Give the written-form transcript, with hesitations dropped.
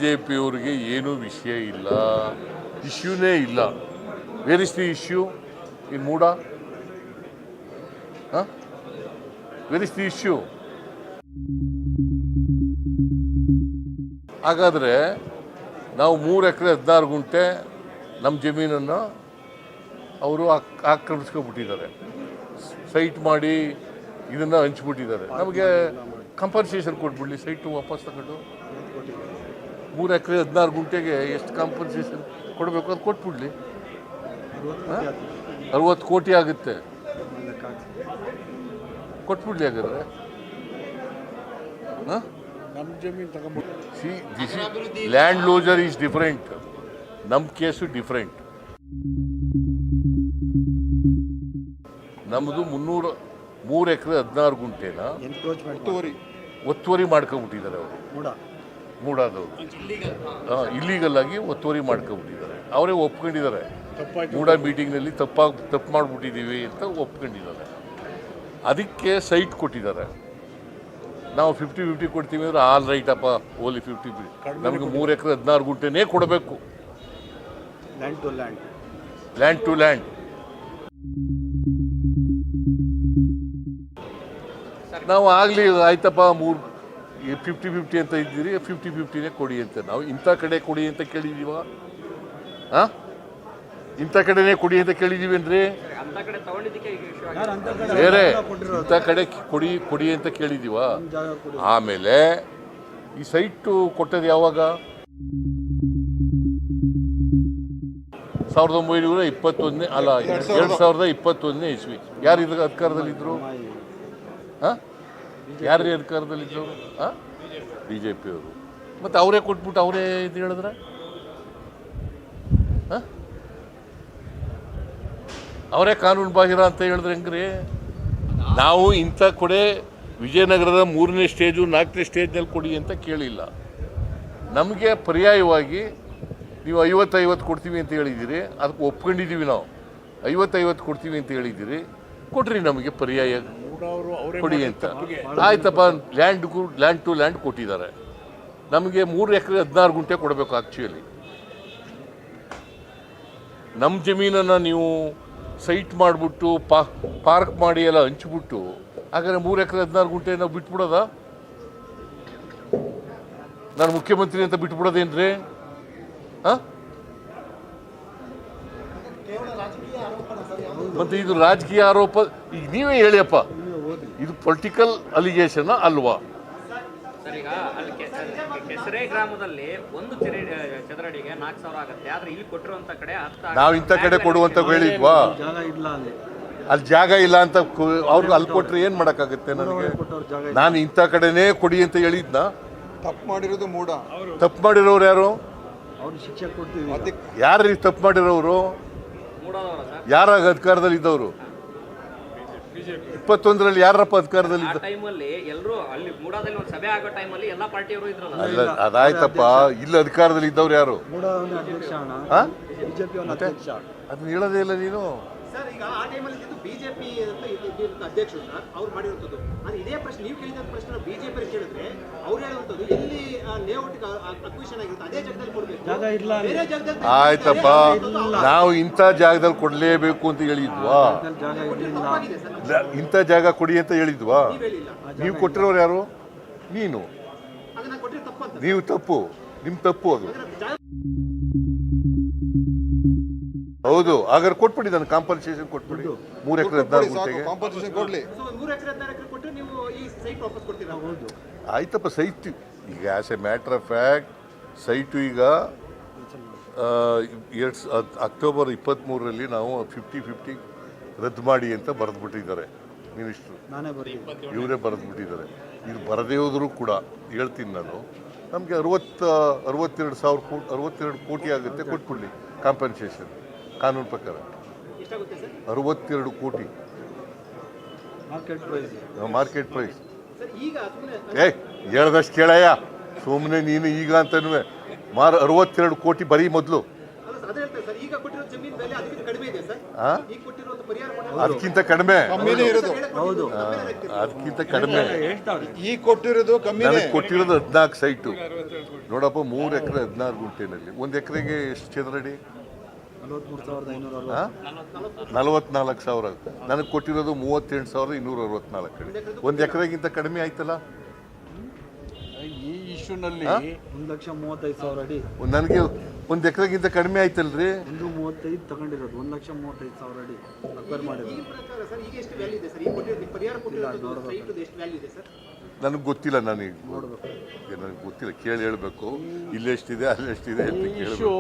ಬಿಜೆಪಿಯವರಿಗೆ ಏನೂ ವಿಷಯ ಇಲ್ಲ, ಇಶ್ಯೂನೇ ಇಲ್ಲ. Where is the issue in MUDA? Where is the issue? ಹಾಗಾದರೆ ನಾವು 3 ಎಕರೆ 16 ಗುಂಟೆ ನಮ್ಮ ಜಮೀನನ್ನು ಅವರು ಆಕ್ರಮಿಸ್ಕೊಬಿಟ್ಟಿದ್ದಾರೆ, ಸೈಟ್ ಮಾಡಿ ಇದನ್ನು ಹಂಚ್ಬಿಟ್ಟಿದ್ದಾರೆ. ನಮಗೆ ಕಂಪನ್ಸೇಷನ್ ಕೊಟ್ಬಿಡ್ಲಿ, ಸೈಟು ವಾಪಸ್ ತಗೊಂಡು 3 ಎಕರೆ 16 ಗುಂಟೆಗೆ ಎಷ್ಟು ಕಾಂಪನ್ಸೇಷನ್ ಕೊಡಬೇಕು ಅದು ಕೊಟ್ಬಿಡ್ಲಿ. 60 ಕೋಟಿ ಆಗುತ್ತೆ, ಕೊಟ್ಬಿಡ್ಲಿ. ಹಾಗಾದ್ರೆ ಲ್ಯಾಂಡ್ ಲೂಸರ್ ಈಸ್ ಡಿಫರೆಂಟ್, ನಮ್ಮ ಕೇಸು ಡಿಫರೆಂಟ್. ನಮ್ಮದು 3 ಎಕರೆ 16 ಗುಂಟೆನ ಒತ್ತುವರಿ ಮಾಡ್ಕೊಬಿಟ್ಟಿದ್ದಾರೆ ಅವರು, ಮೂಡಾದವರು ಇಲ್ಲೀಗಲ್ ಆಗಿ ಒತ್ತುವರಿ ಮಾಡ್ಕೊಬಿಟ್ಟಿದ್ದಾರೆ. ಅವರೇ ಒಪ್ಕೊಂಡಿದ್ದಾರೆ, ಮೂಡ ಮೀಟಿಂಗ್ನಲ್ಲಿ ತಪ್ಪು ಮಾಡಿಬಿಟ್ಟಿದ್ದೀವಿ ಅಂತ ಒಪ್ಕೊಂಡಿದ್ದಾರೆ. ಅದಕ್ಕೆ ಸೈಟ್ ಕೊಟ್ಟಿದ್ದಾರೆ. ನಾವು 50-50 ಕೊಡ್ತೀವಿ ಅಂದರೆ ಆಲ್ ರೈಟಪ್ಪ, ಓನ್ಲಿ 50. ನಮಗೆ 3 ಎಕರೆ 16 ಗುಂಟೆನೇ ಕೊಡಬೇಕು, ಲ್ಯಾಂಡ್ ಟು ಲ್ಯಾಂಡ್. ನಾವು ಆಗಲಿ ಆಯ್ತಪ್ಪ 50-50 ಅಂತ ಇದ್ದೀರಿ, 50-50ನೇ ಕೊಡಿ ಅಂತ. ನಾವು ಇಂಥ ಕಡೆ ಕೊಡಿ ಅಂತ ಕೇಳಿದ್ದೀವ? ಇಂಥ ಕಡೆನೇ ಕೊಡಿ ಅಂತ ಕೇಳಿದ್ದೀವೇನ್ರಿ? ಬೇರೆ ಇಂಥ ಕಡೆ ಕೊಡಿ ಅಂತ ಕೇಳಿದ್ದೀವ? ಆಮೇಲೆ ಈ ಸೈಟು ಕೊಟ್ಟದ್ದು ಯಾವಾಗ? 1921 ಅಲ್ಲ 2021 ಇಸ್ವಿ. ಯಾರು ಇದ್ರ ಅಧಿಕಾರದಲ್ಲಿದ್ದರು? ಯಾರು ಅಧಿಕಾರದಲ್ಲಿದ್ದರು? ಬಿಜೆಪಿಯವರು. ಮತ್ತು ಅವರೇ ಕೊಟ್ಬಿಟ್ಟು ಅವರೇ ಇದು ಹೇಳಿದ್ರೆ ಅವರೇ ಕಾನೂನು ಬಾಹಿರ ಅಂತ ಹೇಳಿದ್ರೆ ಹೆಂಗ್ರಿ? ನಾವು ಇಂಥ ಕೊಡೆ ವಿಜಯನಗರದ 3ನೇ ಸ್ಟೇಜು 4ನೇ ಸ್ಟೇಜ್ನಲ್ಲಿ ಕೊಡಿ ಅಂತ ಕೇಳಿಲ್ಲ. ನಮಗೆ ಪರ್ಯಾಯವಾಗಿ ನೀವು 50-50 ಕೊಡ್ತೀವಿ ಅಂತ ಹೇಳಿದ್ದೀರಿ, ಅದಕ್ಕೆ ಒಪ್ಕೊಂಡಿದ್ದೀವಿ. ನಾವು 50-50 ಕೊಡ್ತೀವಿ ಅಂತ ಹೇಳಿದ್ದೀರಿ, ಕೊಡ್ರಿ ನಮಗೆ ಪರ್ಯಾಯ ಕೊಡಿ ಅಂತ. ಆಯ್ತಪ್ಪ, ಲ್ಯಾಂಡ್ ಟು ಲ್ಯಾಂಡ್ ಕೊಟ್ಟಿದ್ದಾರೆ. ನಮಗೆ 3 ಎಕರೆ 16 ಗುಂಟೆ ಕೊಡಬೇಕು. ಆ್ಯಕ್ಚುಲಿ ನಮ್ಮ ಜಮೀನನ್ನು ನೀವು ಸೈಟ್ ಮಾಡಿಬಿಟ್ಟು ಪಾರ್ಕ್ ಮಾಡಿ ಎಲ್ಲ ಹಂಚ್ಬಿಟ್ಟು ಹಾಗಾದ್ರೆ 3 ಎಕರೆ 16 ಗುಂಟೆ ನಾವು ಬಿಟ್ಬಿಡೋದ? ನಾನು ಮುಖ್ಯಮಂತ್ರಿ ಅಂತ ಬಿಟ್ಬಿಡೋದೇನ್ರಿ? ಮತ್ತೆ ಇದು ರಾಜಕೀಯ ಆರೋಪ. ಈಗ ನೀವೇ ಹೇಳಿಯಪ್ಪ, ಇದು ಪೊಲಿಟಿಕಲ್ ಅಲಿಗೇಷನ್ ಅಲ್ವಾ? ಈಗ ಅಲ್ಲಿ ಕೆಸರೆ ಗ್ರಾಮದಲ್ಲಿ 1 ಚದರಡಿಗೆ 4,000 ಆಗುತ್ತೆ. ಆದ್ರೆ ಇಲ್ಲಿ ಕೊಟ್ಟಿರುವಂತ ಕಡೆ ನಾವು ಇಂಥ ಕಡೆ ಕೊಡುವಂತ ಹೇಳಿದ್ವಾ? ಅಲ್ಲಿ ಜಾಗ ಇಲ್ಲ ಅಂತ ಅವ್ರಿಗೆ ಅಲ್ಲಿ ಕೊಟ್ರೆ ಏನ್ ಮಾಡಕ್ಕಾಗುತ್ತೆ ನನಗೆ? ನಾನು ಇಂಥ ಕಡೆನೇ ಕೊಡಿ ಅಂತ ಹೇಳಿದ್ನ? ತಪ್ಪು ಮಾಡಿರೋದು ಮೂಡ. ತಪ್ಪು ಮಾಡಿರೋರು ಯಾರು? ಯಾರು ತಪ್ಪು ಮಾಡಿರೋರು? ಯಾರ ಅಧಿಕಾರದಲ್ಲಿ ಇದ್ದವರು? 21ರಲ್ಲಿ ಯಾರಪ್ಪ ಅಧಿಕಾರದಲ್ಲಿ ಇದ್ದ? ಅಲ್ಲ, ಅದಾಯ್ತಪ್ಪ. ಇಲ್ಲಿ ಅಧಿಕಾರದಲ್ಲಿ ಇದ್ದವ್ರು ಯಾರು? ಅದನ್ನ ಹೇಳೋದೇ ಇಲ್ಲ ನೀನು. ಸರ್, ಈಗ ಆ ಟೈಮಲ್ಲಿ ಬಿಜೆಪಿ ಅಧ್ಯಕ್ಷರು ಸರ್ ಅವ್ರು ಮಾಡಿರುವಂಥದ್ದು. ಅದು ಇದೇ ಪ್ರಶ್ನೆ ನೀವು ಕೇಳಿದ ಪ್ರಶ್ನೆ ಬಿಜೆಪಿ ಕೇಳಿದ್ರೆ ಅವ್ರು ಹೇಳುವಂಥದ್ದು ಎಲ್ಲಿ ಲೇಔಟ್ ಅಕ್ವಿಷನ್ ಆಗಿರುತ್ತೆ ಅದೇ ಜಾಗದಲ್ಲಿ ಕೊಡಬೇಕು, ಬೇರೆ ಜಾಗದಲ್ಲಿ. ಆಯ್ತಪ್ಪ, ನಾವು ಇಂಥ ಜಾಗದಲ್ಲಿ ಕೊಡಲೇಬೇಕು ಅಂತ ಹೇಳಿದ್ವಾ? ಇಂಥ ಜಾಗ ಕೊಡಿ ಅಂತ ಹೇಳಿದ್ವಾ? ನೀವು ಕೊಟ್ಟಿರೋರು ಯಾರು? ನೀನು. ನೀವು ತಪ್ಪು, ನಿಮ್ಮ ತಪ್ಪು ಅದು. ಹೌದು, ಹಾಗಾದ್ರೆ ಕೊಟ್ಬಿಡಿ, ನಾನು ಕಾಂಪನ್ಸೇಷನ್ ಕೊಟ್ಬಿಡಿ. 3 ಎಕರೆ 16 ಗುಂಟೆಗೆ ಆಯ್ತಪ್ಪ. ಸೈಟ್ ಈಗ as A matter of fact site ಈಗ ಅಕ್ಟೋಬರ್ 23ರಲ್ಲಿ ನಾವು 50-50 ರದ್ದು ಮಾಡಿ ಅಂತ ಬರೆದ್ಬಿಟ್ಟಿದ್ದಾರೆ ಮಿನಿಸ್ಟ್ರು. ಇವರೇ ಬರೆದ್ಬಿಟ್ಟಿದ್ದಾರೆ. ಇದು ಬರದೇ ಹೋದರೂ ಕೂಡ ಹೇಳ್ತೀನಿ ನಾನು, ನಮಗೆ 62 ಕೋಟಿ ಆಗುತ್ತೆ, ಕೊಟ್ಬಿಡ್ಲಿ ಕಾಂಪನ್ಸೇಷನ್. ಕಾನೂನು ಪ್ರಕಾರ 62 ಕೋಟಿ ಮಾರ್ಕೆಟ್ ಪ್ರೈಸ್. ಹೇಳ್ದಷ್ಟು ಕೇಳಯ್ಯ, ಸುಮ್ಮನೆ ನೀನು ಈಗ ಅಂತನೂ 62 ಕೋಟಿ ಬರೀ ಮೊದಲು. ಪರಿಹಾರ ಕೊಟ್ಟಿರೋದು. ಅದಕ್ಕಿಂತ ಕಡಿಮೆ, ಕಮ್ಮಿನೇ ಇರೋದು. ಹೌದು ಅದಕ್ಕಿಂತ ಕಡಿಮೆ. ಈ ಕೊಟ್ಟಿರೋದು ಕಮ್ಮಿನೇ. ನನಗೆ ಕೊಟ್ಟಿರೋದು 14 ಸೈಟು ನೋಡಪ್ಪ. 3 ಎಕರೆ 16 ಗುಂಟೆನಲ್ಲಿ 1 ಎಕರೆಗೆ ಎಷ್ಟು ಚದರಡಿ? 44,000. ನನಗೆ ಕೊಟ್ಟಿರೋದು 38,264 ಅಡಿ. 1 ಎಕರೆಗಿಂತ ಕಡಿಮೆ ಆಯ್ತಲ್ಲ. ಈ ಇಶ್ಯೂನಲ್ಲಿ 1,35,000 ಅಡಿ ನನಗೆ 1 ಎಕರೆಗಿಂತ ಕಡಿಮೆ ಆಯ್ತಲ್ರಿ. 135 ತಗೊಂಡಿರೋದು 1,35,000 ಅಡಿ ಅಕ್ವೈರ್ ಮಾಡಿರೋದು. ಈ ಪ್ರಕಾರ ಸರ್ ಈಗ ಎಷ್ಟು ವ್ಯಾಲ್ಯೂ ಇದೆ ಸರ್? ಈ ಕೊಟ್ಟಿರೋದು ಪರಿಹಾರ ಕೊಟ್ಟಿರೋದು ಸೈಟ್ ಎಷ್ಟು ವ್ಯಾಲ್ಯೂ ಇದೆ ಸರ್? ನನಗೆ ಗೊತ್ತಿಲ್ಲ. ನನಗೆ ಗೊತ್ತಿಲ್ಲ, ಕೇಳಿ ಹೇಳಬೇಕು. ಇಲ್ಲೆಷ್ಟಿದೆ ಅಲ್ಲೆಷ್ಟಿದೆ ಅಂತ ಕೇಳಬೇಕು.